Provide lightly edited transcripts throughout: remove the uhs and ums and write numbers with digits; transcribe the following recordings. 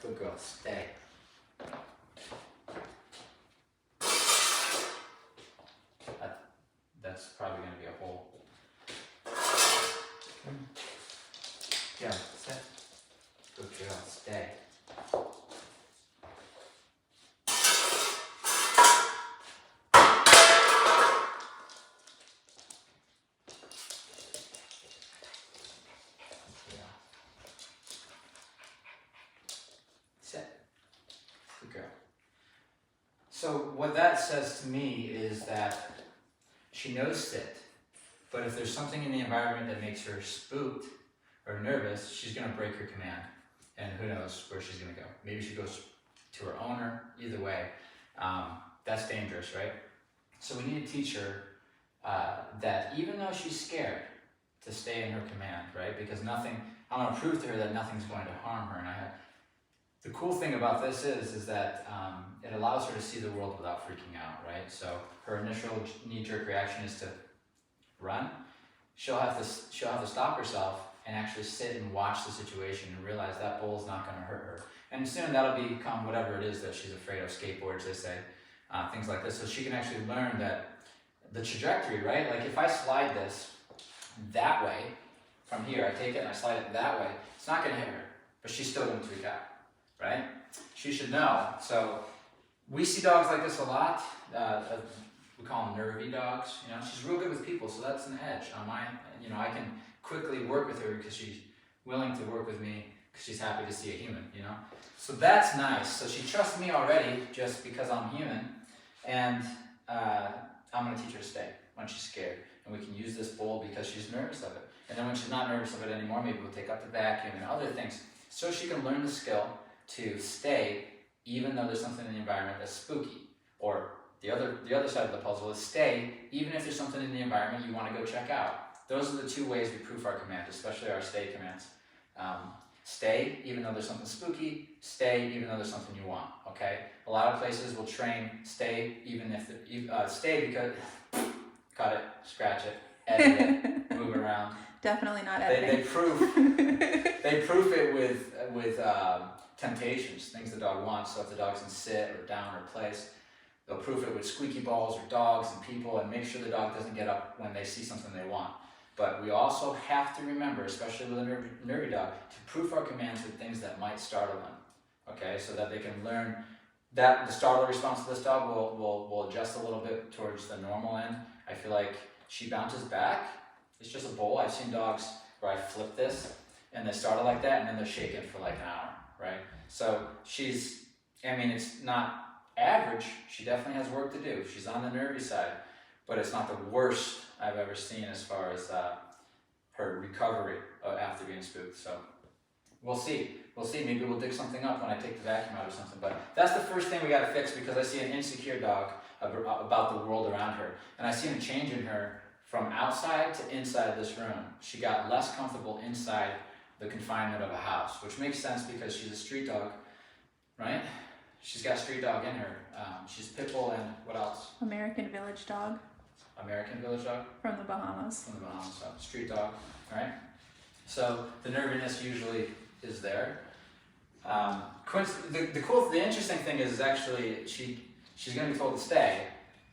Good girl, stay. That's probably going to be a hole. Yeah, sit. Good girl, stay. Sit. Good girl. So what that says to me is that she knows sit, but if there's something in the environment that makes her spooked or nervous, she's going to break her command. And who knows where she's going to go. Maybe she goes to her owner. Either way, that's dangerous, right? So we need to teach her that even though she's scared, to stay in her command, right? Because nothing, I want to prove to her that nothing's going to harm her. And the cool thing about this is that it allows her to see the world without freaking out, right? So her initial knee-jerk reaction is to run. She'll have to stop herself and actually sit and watch the situation and realize that bull's not going to hurt her. And soon that'll become whatever it is that she's afraid of, skateboards, they say, things like this. So she can actually learn that the trajectory, right? Like if I slide this that way, from here, I take it and I slide it that way, it's not going to hit her, but she's still going to freak out, right? She should know. So we see dogs like this a lot. We call them nervy dogs. You know, she's real good with people, so that's an edge on my. You know, I can quickly work with her because she's willing to work with me because she's happy to see a human. You know, so that's nice. So she trusts me already just because I'm human, and I'm going to teach her to stay when she's scared, and we can use this bowl because she's nervous of it. And then when she's not nervous of it anymore, maybe we'll take up the vacuum and other things, so she can learn the skill to stay even though there's something in the environment that's spooky. Or the other side of the puzzle is stay even if there's something in the environment you want to go check out. Those are the two ways we proof our command, especially our stay commands. Stay even though there's something spooky, stay even though there's something you want, okay? A lot of places will train stay even if, stay because, cut it, scratch it, edit it, move it around. Definitely not editing. They proof it with temptations, things the dog wants. So if the dog's in sit or down or place, they'll proof it with squeaky balls or dogs and people and make sure the dog doesn't get up when they see something they want. But we also have to remember, especially with a nervy dog, to proof our commands with things that might startle them. Okay, so that they can learn that the startle response to this dog will adjust a little bit towards the normal end. I feel like she bounces back. It's just a bowl. I've seen dogs where I flip this and they startle like that and then they're shaking for like an hour, right? So it's not average. She definitely has work to do. She's on the nervy side, but it's not the worst I've ever seen as far as her recovery after being spooked. So we'll see. Maybe we'll dig something up when I take the vacuum out or something. But that's the first thing we got to fix because I see an insecure dog about the world around her. And I seen a change in her from outside to inside of this room. She got less comfortable inside the confinement of a house, which makes sense because she's a street dog, right? She's got street dog in her. She's pit bull and what else? American Village Dog. American Village Dog? From the Bahamas. From the Bahamas, so street dog, right? So the nerviness usually is there. The interesting thing is actually she's going to be told to stay.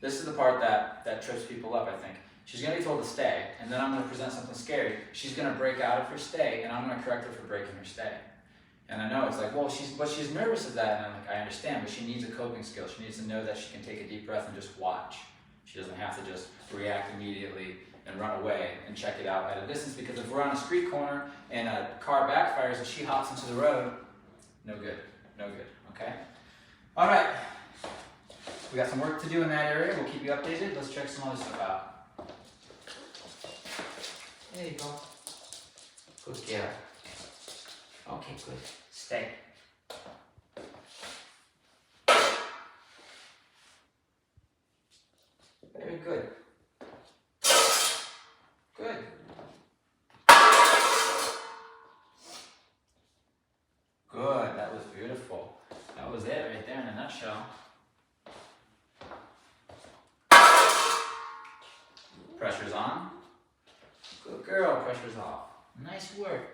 This is the part that trips people up, I think. She's going to be told to stay, and then I'm going to present something scary. She's going to break out of her stay, and I'm going to correct her for breaking her stay. And I know it's like, well, she's nervous of that, and I'm like, I understand, but she needs a coping skill. She needs to know that she can take a deep breath and just watch. She doesn't have to just react immediately and run away and check it out at a distance, because if we're on a street corner and a car backfires and she hops into the road, no good, okay? All right, we got some work to do in that area. We'll keep you updated. Let's check some other stuff out. There you go. Good girl. Okay, good. Stay. Very good. Good. Good. That was beautiful. That was it right there in a nutshell. Pressure's on. Good girl. Pressure's off. Nice work.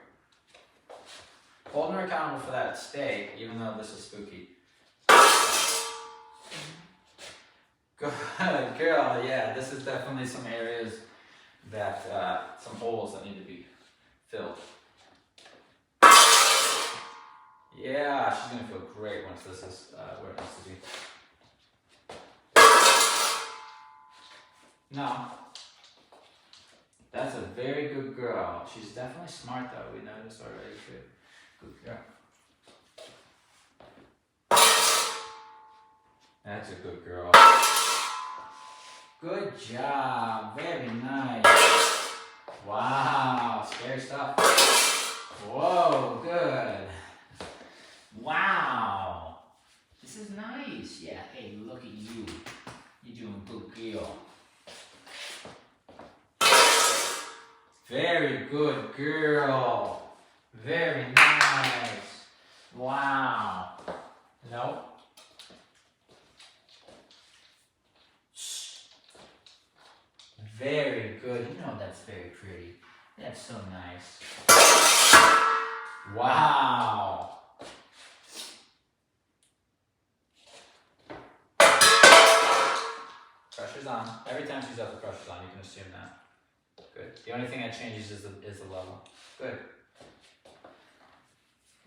holding her accountable for that stay, even though this is spooky. Good girl, yeah, this is definitely some areas that, some holes that need to be filled. Yeah, she's gonna feel great once this is where it needs to be. No. That's a very good girl. She's definitely smart though, we noticed already too. Good girl. That's a good girl. Good job, very nice. Wow, scary stuff. Whoa, good. Wow, this is nice. Yeah, hey, look at you. You're doing good girl. Very good girl. Very nice. Wow. Nope. Very good. You know that's very pretty. That's so nice. Wow. Pressure's on. Every time she's up, the pressure's on. You can assume that. Good. The only thing that changes is the level. Good.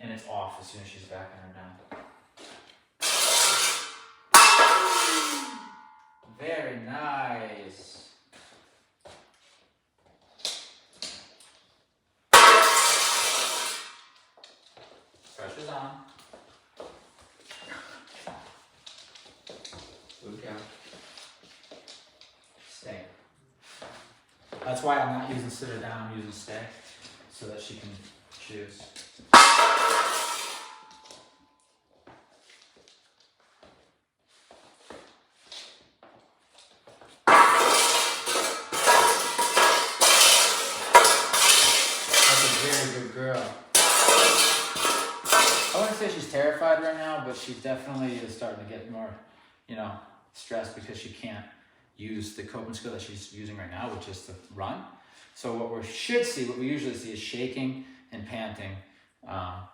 And it's off as soon as she's backing her down. Very nice. Pressure's on. Good girl. Stay. That's why I'm not using sit her down, I'm using stay, so that she can choose. That's a very good girl. I wouldn't say she's terrified right now, but she definitely is starting to get more, stressed because she can't use the coping skill that she's using right now, which is to run. So what we usually see is shaking and panting, and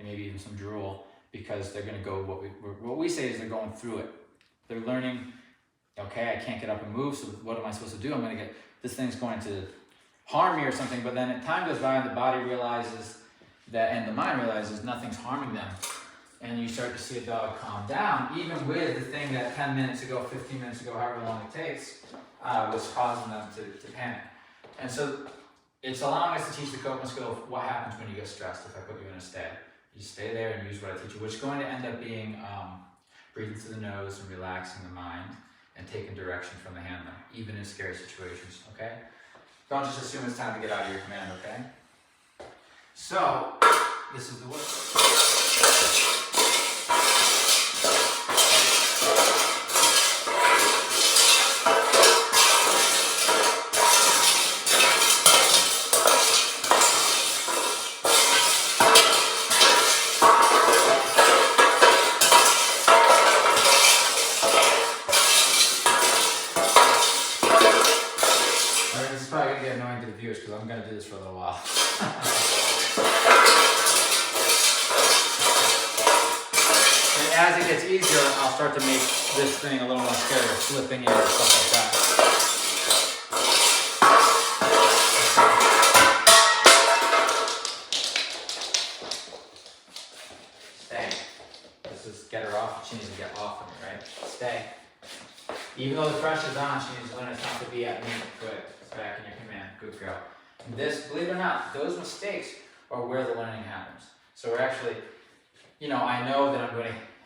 maybe even some drool, because they're gonna go, what we say is they're going through it. They're learning, okay, I can't get up and move, so what am I supposed to do? This thing's going to harm me or something, but then as time goes by and the body realizes that, and the mind realizes nothing's harming them. And you start to see a dog calm down, even with the thing that 10 minutes ago, 15 minutes ago, however long it takes, was causing them to panic. And so it's allowing us to teach the coping skill of what happens when you get stressed. If I put you in a stay, you stay there and use what I teach you, which is going to end up being breathing through the nose and relaxing the mind and taking direction from the handler, even in scary situations, okay? Don't just assume it's time to get out of your command, okay? So, this is the work. This is probably going to get annoying to the viewers because I'm going to do this for a little while. And as it gets easier, I'll start to make this thing a little more scary, slipping in and stuff like that. Stay. This is get her off. She needs to get off of me, right? Stay. Even though the pressure's on, she needs to learn it's not to be at me. Good. Back in your command. Good girl. And this, believe it or not, those mistakes are where the learning happens. So we're actually, I know that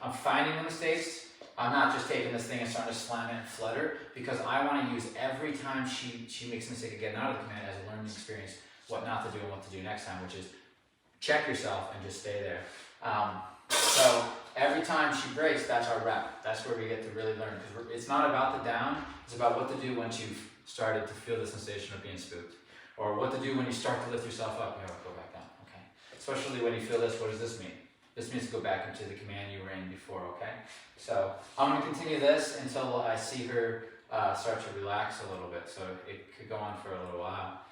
I'm finding the mistakes. I'm not just taking this thing and starting to slam it and flutter, because I want to use every time she makes a mistake of getting out of the command as a learning experience, what not to do and what to do next time, which is check yourself and just stay there. So every time she breaks, that's our rep. That's where we get to really learn, because it's not about the down, it's about what to do once you've started to feel the sensation of being spooked. Or what to do when you start to lift yourself up, go back down, okay? Especially when you feel this, what does this mean? This means to go back into the command you were in before, okay? So I'm gonna continue this until I see her start to relax a little bit. So it could go on for a little while.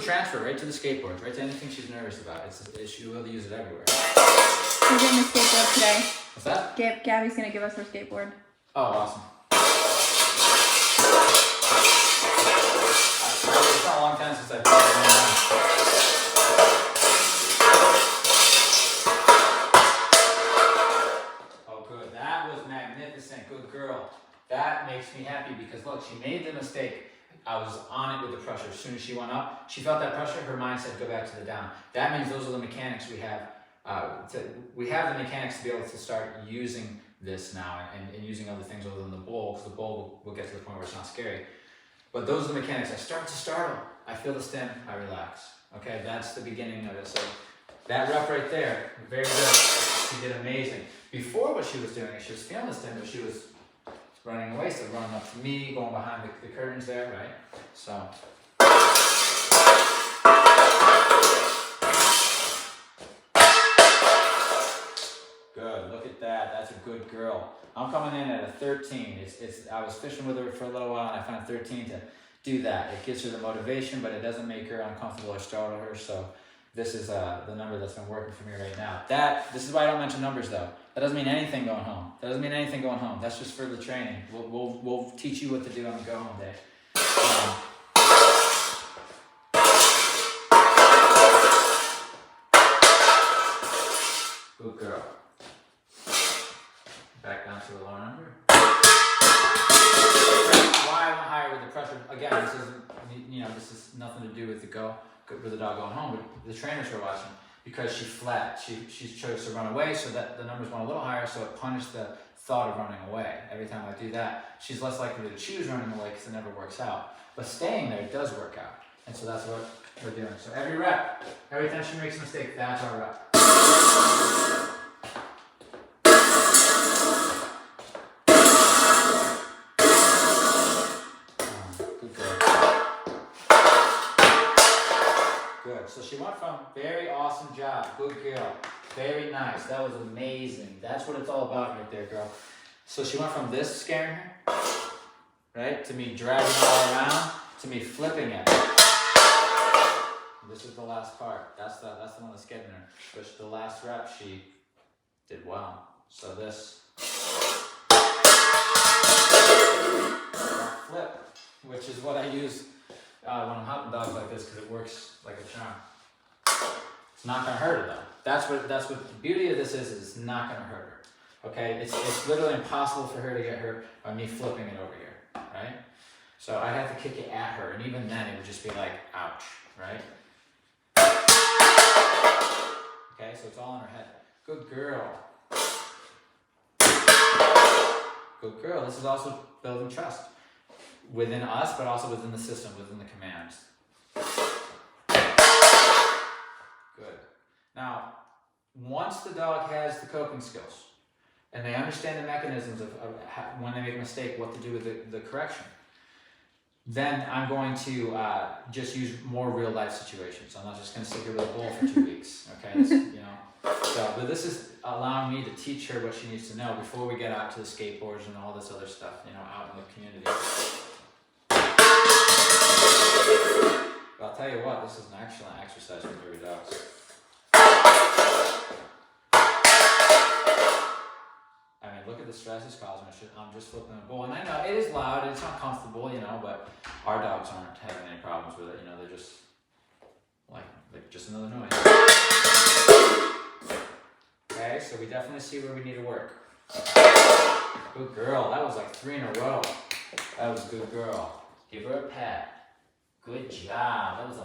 transfer right to the skateboards, right to anything she's nervous about. She will use it everywhere. We're getting the skateboard today. What's that? Gabby's gonna give us her skateboard. Oh, awesome. It's not a long time since I've played it. Oh, good. That was magnificent. Good girl. That makes me happy because look, she made the mistake. I was on it with the pressure. As soon as she went up, she felt that pressure. Her mind said, go back to the down. That means those are the mechanics we have. We have the mechanics to be able to start using this now and using other things other than the bowl, because the bowl will get to the point where it's not scary. But those are the mechanics. I start to startle. I feel the stem. I relax. Okay, that's the beginning of it. So that rep right there, very good. She did amazing. Before what she was doing, she was feeling the stem, but she was running away, so running up to me, going behind the curtains there, right? So. Good, look at that, that's a good girl. I'm coming in at a 13. I was fishing with her for a little while and I found 13 to do that. It gives her the motivation, but it doesn't make her uncomfortable or startle her, so this is the number that's been working for me right now. This is why I don't mention numbers though. That doesn't mean anything going home. That doesn't mean anything going home. That's just for the training. We'll teach you what to do on the go home day. Good girl. Back down to the lower number. Why I went higher with the pressure? Again, this is nothing to do with the dog going home, but the trainers were watching. Because she chose to run away, so that the numbers went a little higher, so it punished the thought of running away. Every time I do that, she's less likely to choose running away because it never works out. But staying there does work out, and so that's what we're doing. So every rep, every time she makes a mistake, that's our rep. Good girl. Good. So she went from very awesome job, good girl, very nice, that was amazing. That's what it's all about right there, girl. So she went from this scaring her, right, to me dragging her all around, to me flipping it. This is the last part. That's the one that's getting her. But the last rep, she did well. So this flip, which is what I use when I'm hopping dogs like this, because it works like a charm. It's not gonna hurt her though. That's what the beauty of this is it's not gonna hurt her. Okay, it's literally impossible for her to get hurt by me flipping it over here, right? So I'd have to kick it at her, and even then it would just be like, ouch, right? Okay, so it's all in her head. Good girl. Good girl. This is also building trust within us, but also within the system, within the commands. Good. Now, once the dog has the coping skills, and they understand the mechanisms of when they make a mistake, what to do with the correction, then I'm going to just use more real life situations. I'm not just going to sit here with a bowl for 2 weeks, okay? But this is allowing me to teach her what she needs to know before we get out to the skateboards and all this other stuff, out in the community. But I'll tell you what, this is an excellent exercise for baby dogs. I mean, look at the stress it's causing. I'm just flipping a bowl. And I know it is loud, it's not comfortable, but our dogs aren't having any problems with it. They're just like just another noise. Okay, so we definitely see where we need to work. Good girl. That was like 3 in a row. That was a good girl. Give her a pat. Good job. That was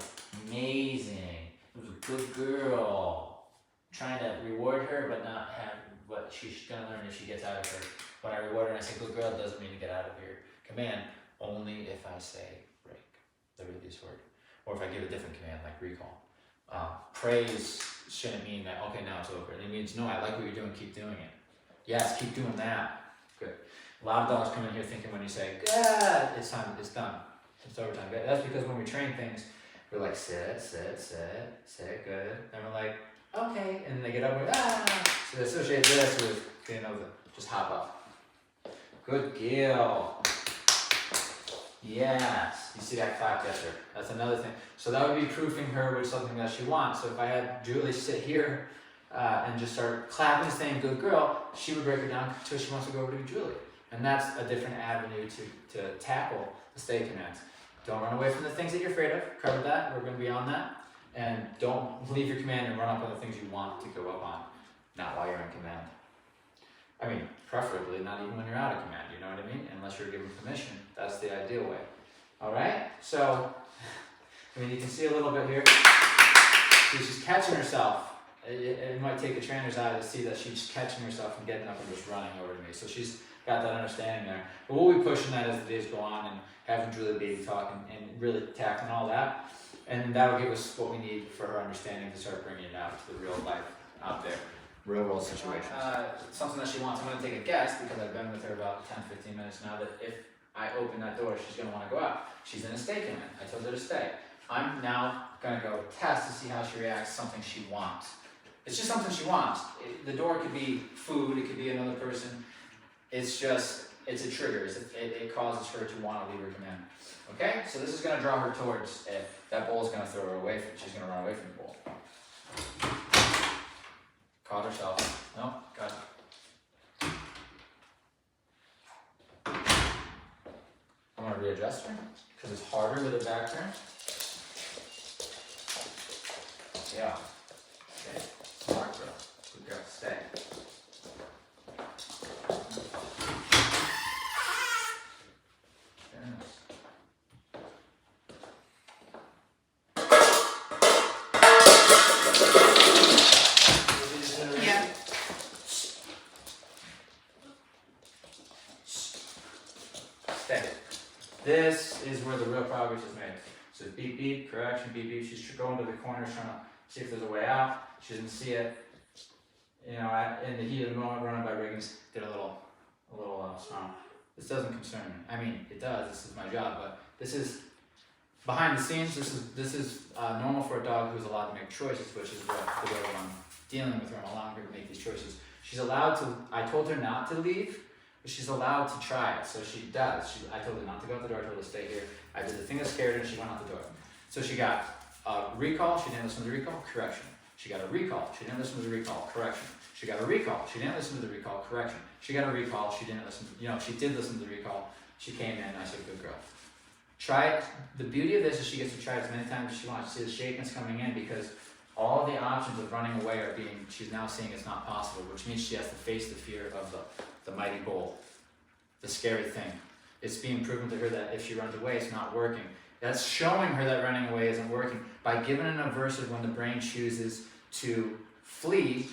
amazing. It was a good girl. Trying to reward her, but not have what she's gonna learn if she gets out of her. When I reward her and I say, good girl, it doesn't mean to get out of your command. Only if I say break, the release word. Or if I give a different command, like recall. Praise shouldn't mean that, okay, now it's over. It means, no, I like what you're doing, keep doing it. Yes, keep doing that. Good. A lot of dogs come in here thinking when you say, good, it's time, it's done. It's overtime. That's because when we train things, we're like, sit, good. And we're like, okay. And then they get up and So they associate this with, just hop up. Good girl. Yes. You see that clap gesture? That's another thing. So that would be proofing her with something that she wants. So if I had Julie sit here and just start clapping saying good girl, she would break her down until she wants to go over to Julie. And that's a different avenue to tackle the stay commands. Don't run away from the things that you're afraid of. Covered that. We're going to be on that. And don't leave your command and run up on the things you want to go up on. Not while you're in command. I mean, preferably not even when you're out of command, you know what I mean? Unless you're given permission. That's the ideal way. Alright? So, I mean, you can see a little bit here. See, she's catching herself. It might take a trainer's eye to see that she's catching herself and getting up and just running over to me. So she's got that understanding there. But we'll be pushing that as the days go on and having Julie baby talk and really tackling all that. And that'll give us what we need for her understanding to start bringing it out to the real life out there. Real world situations. Something that she wants. I'm going to take a guess because I've been with her about 10-15 minutes now that if I open that door, she's going to want to go out. She's in a stay command. I told her to stay. I'm now going to go test to see how she reacts to something she wants. It's just something she wants. The door could be food. It could be another person. It's just, it's a trigger. It causes her to want to leave her command. Okay? So this is going to draw her towards it. That bowl is going to throw her away. She's going to run away from the bowl. Caught herself. No, got it. I'm going to readjust her because it's harder with a back turn. Yeah. Okay. Smart girl. Good girl. Stay. Very nice. Yeah. Stay. This is where the real progress is made. So beep beep, correction, beep beep. She's going to the corner trying to see if there's a way out. She doesn't see it. You know, in the heat of the moment, running by Riggins, did a little smile. This doesn't concern me. I mean, it does. This is my job, but this is behind the scenes. This is normal for a dog who's allowed to make choices, which is what the way I'm dealing with her. I'm allowing her to make these choices. She's allowed to. I told her not to leave, but she's allowed to try it. So she does. I told her not to go out the door. I told her to stay here. I did the thing that scared her, and she went out the door. So she got a recall. She didn't listen to the recall. Correction. She got a recall. She didn't listen to the recall. Correction. She got a recall. She didn't listen to the recall. Correction. She got a recall. She didn't listen to, she did listen to the recall. She came in. I said, good girl. Try it. The beauty of this is she gets to try it as many times as she wants. See the shakings coming in because all the options of running away are she's now seeing it's not possible, which means she has to face the fear of the mighty bull, the scary thing. It's being proven to her that if she runs away, it's not working. That's showing her that running away isn't working. By giving an aversive when the brain chooses to flee,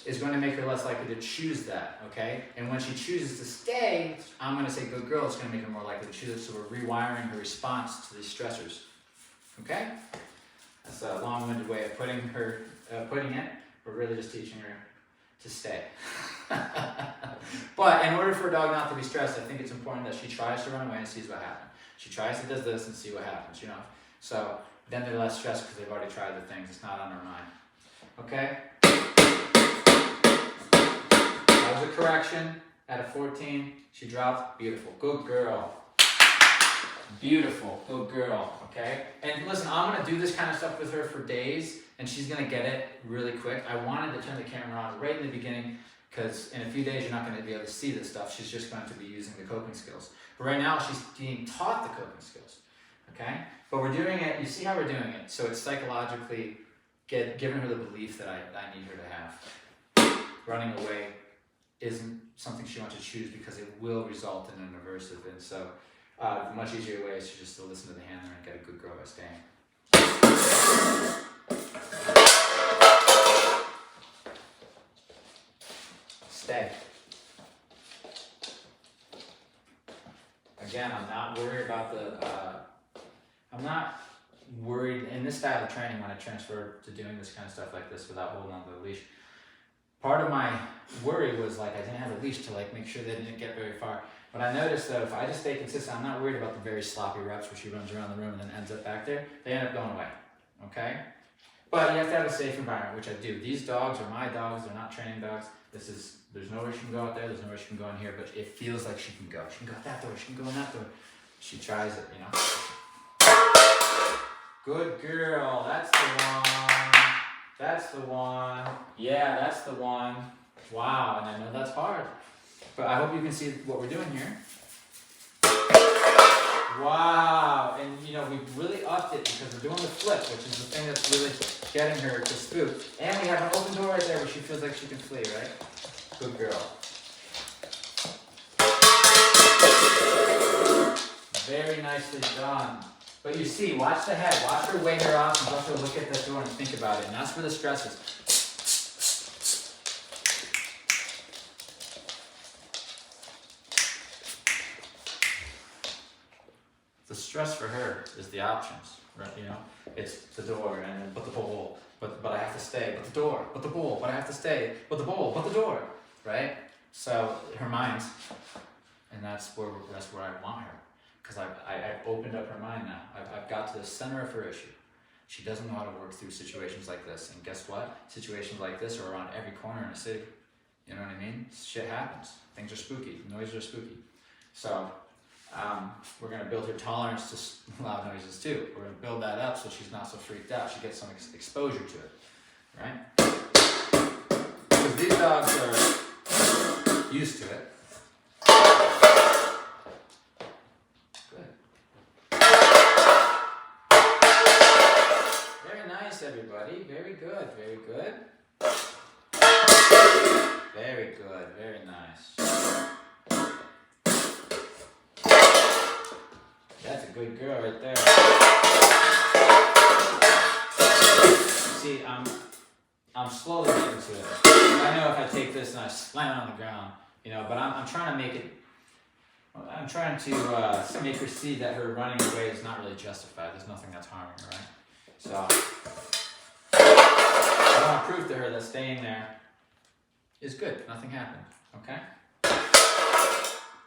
is going to make her less likely to choose that, okay? And when she chooses to stay, I'm going to say good girl, it's going to make her more likely to choose it, so we're rewiring her response to these stressors, okay? That's a long-winded way of putting it. We're really just teaching her to stay. But in order for a dog not to be stressed, I think it's important that she tries to run away and sees what happens. She tries to do this and see what happens, So then they're less stressed because they've already tried the things. It's not on their mind. Okay? That was a correction. At a 14, she dropped. Beautiful. Good girl. Beautiful. Good girl. Okay? And listen, I'm going to do this kind of stuff with her for days, and she's going to get it really quick. I wanted to turn the camera on right in the beginning because in a few days you're not going to be able to see this stuff. She's just going to be using the coping skills. But right now she's being taught the coping skills. Okay? But we're doing it, you see how we're doing it. So it's psychologically giving her the belief that I need her to have. Running away isn't something she wants to choose because it will result in an aversive. And so the much easier way is to just to listen to the handler and get a good girl by staying. Stay. Again, I'm not worried about I'm not worried in this style of training when I transfer to doing this kind of stuff like this without holding on to the leash. Part of my worry was I didn't have a leash to make sure they didn't get very far. But I noticed that if I just stay consistent, I'm not worried about the very sloppy reps where she runs around the room and then ends up back there. They end up going away, okay? But you have to have a safe environment, which I do. These dogs are my dogs. They're not training dogs. There's nowhere she can go out there. There's nowhere she can go in here, but it feels like she can go. She can go out that door. She can go in that door. she tries it, you know. Good girl, that's the one. That's the one. Yeah, that's the one. Wow, and I know that's hard. But I hope you can see what we're doing here. Wow, and you know, we've really upped it because we're doing the flip, which is the thing that's really getting her to spook. And we have an open door right there where she feels like she can flee, right? Good girl. Very nicely done. But you see, watch the head, watch her wave her off and watch her look at the door and think about it. And that's where the stress is. The stress for her is the options, right? You know, it's the door and then but the bowl, but I have to stay, but the door, but the bowl, but I have to stay, but the bowl, but the door, right? So her mind, and that's where I want her, because I've opened up her mind now. I've got to the center of her issue. She doesn't know how to work through situations like this, and guess what? Situations like this are around every corner in a city. You know what I mean? Shit happens. Things are spooky. Noises are spooky. So. We're going to build her tolerance to loud noises too. We're going to build that up so she's not so freaked out. She gets some exposure to it, right? Because these dogs are used to it. Good. Very nice, everybody. Very good. Very good. Very good. Very nice. That's a good girl right there. See, I'm slowly getting to it. I know if I take this and I slam it on the ground, you know, but I'm trying to make it. I'm trying to make her see that her running away is not really justified. There's nothing that's harming her, right? So I want to prove to her that staying there is good. Nothing happened. Okay.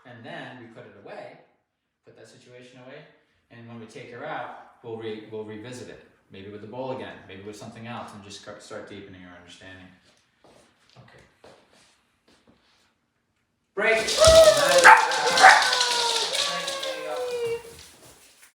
And then we put it away. Put that situation away, and when we take her out, we'll revisit it. Maybe with the bowl again, maybe with something else, and just start deepening our understanding. Okay. Break!